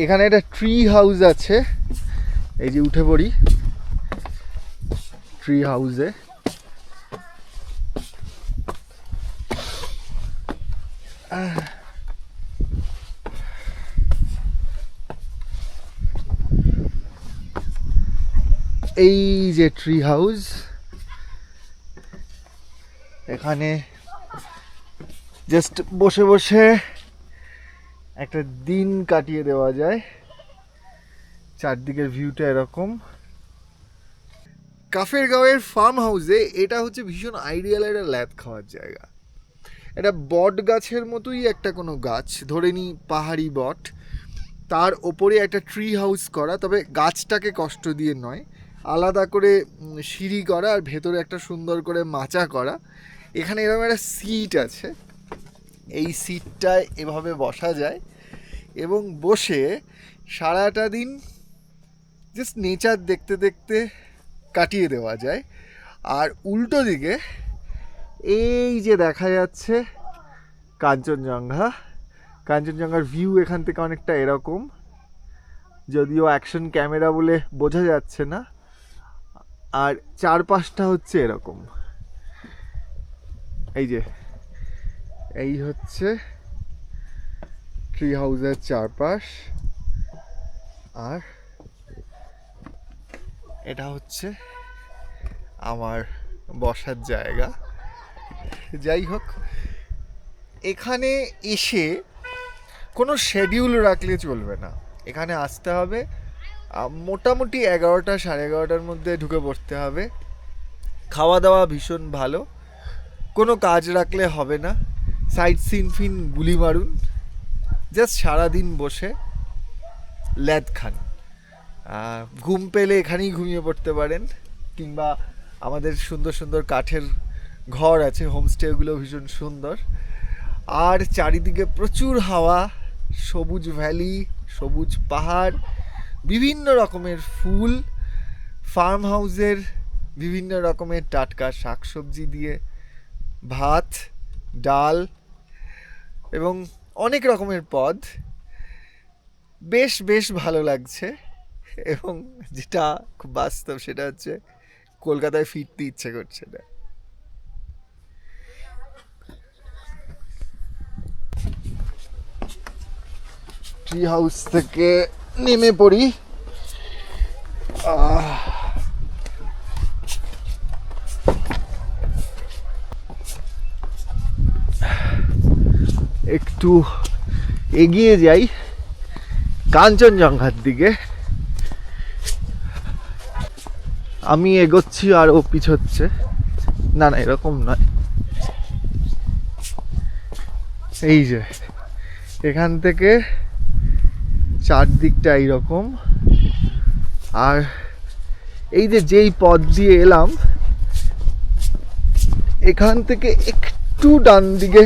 এখানে একটা tree house আছে, এই যে উঠে পড়ি ট্রি হাউসে। এই যে ট্রি হাউস, এখানে জাস্ট বসে বসে একটা দিন কাটিয়ে দেওয়া যায়। চারদিকের ভিউটা এরকম। কাফের গাঁওয়ের ফার্ম হাউসে এটা হচ্ছে ভীষণ আইডিয়াল একটা ল্যাদ খাওয়ার জায়গা। এটা বট গাছের মতোই একটা কোনো গাছ, ধরে নিই পাহাড়ি বট, তার ওপরে একটা ট্রি হাউস করা, তবে গাছটাকে কষ্ট দিয়ে নয়, আলাদা করে সিঁড়ি করা আর ভেতরে একটা সুন্দর করে মাচা করা। এখানে এরকম একটা সিট আছে, এই সিটটায় এভাবে বসা যায় এবং বসে সারাটা দিন জাস্ট নেচার দেখতে দেখতে কাটিয়ে দেওয়া যায়। আর উল্টো দিকে এই যে দেখা যাচ্ছে কাঞ্চনজঙ্ঘা, কাঞ্চনজঙ্ঘার ভিউ এখান থেকে অনেকটা এরকম, যদিও অ্যাকশন ক্যামেরা বলে বোঝা যাচ্ছে না। আর চারপাশটা হচ্ছে এরকম, এই যে এই হচ্ছে ট্রি হাউসের চারপাশ, আর এটা হচ্ছে আমার বসার জায়গা। যাই হোক, এখানে এসে কোনো শিডিউল রাখলে চলবে না, এখানে আসতে হবে মোটামুটি 11টা সাড়ে 11টার মধ্যে ঢুকে পড়তে হবে। খাওয়া দাওয়া ভীষণ ভালো, কোনো কাজ রাখলে হবে না, সাইট সিন ফিন গুলি মারুন, জাস্ট সারাদিন বসে ল্যাদ খান। ঘুম পেলে এখানেই ঘুমিয়ে পড়তে পারেন, কিংবা আমাদের সুন্দর সুন্দর কাঠের ঘর আছে, হোমস্টেগুলো ভীষণ সুন্দর। আর চারিদিকে প্রচুর হাওয়া, সবুজ ভ্যালি, সবুজ পাহাড়, বিভিন্ন রকমের ফুল, ফার্ম হাউসের বিভিন্ন রকমের টাটকা শাকসবজি দিয়ে ভাত, ডাল এবং অনেক রকমের পদ। বেশ বেশ ভালো লাগছে, এবং যেটা খুব বাস্তব সেটা হচ্ছে কলকাতায় ফিরতে ইচ্ছে করছে না। ট্রি হাউস থেকে নেমে পড়ি। একটু এগিয়ে যাই কাঞ্চনজঙ্ঘার দিকে। আমি এগোচ্ছি আর ও পিছোচ্ছে, না না এরকম নয়, এই যে এখান থেকে চারদিকটা এইরকম। আর এই যে যেই পথ দিয়ে এলাম, এখান থেকে একটু ডান দিকে,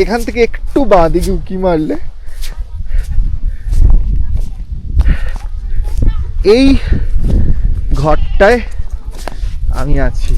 এখান থেকে একটু বাঁ দিকে উঁকি মারলে এই ঘরটায় আমি আছি।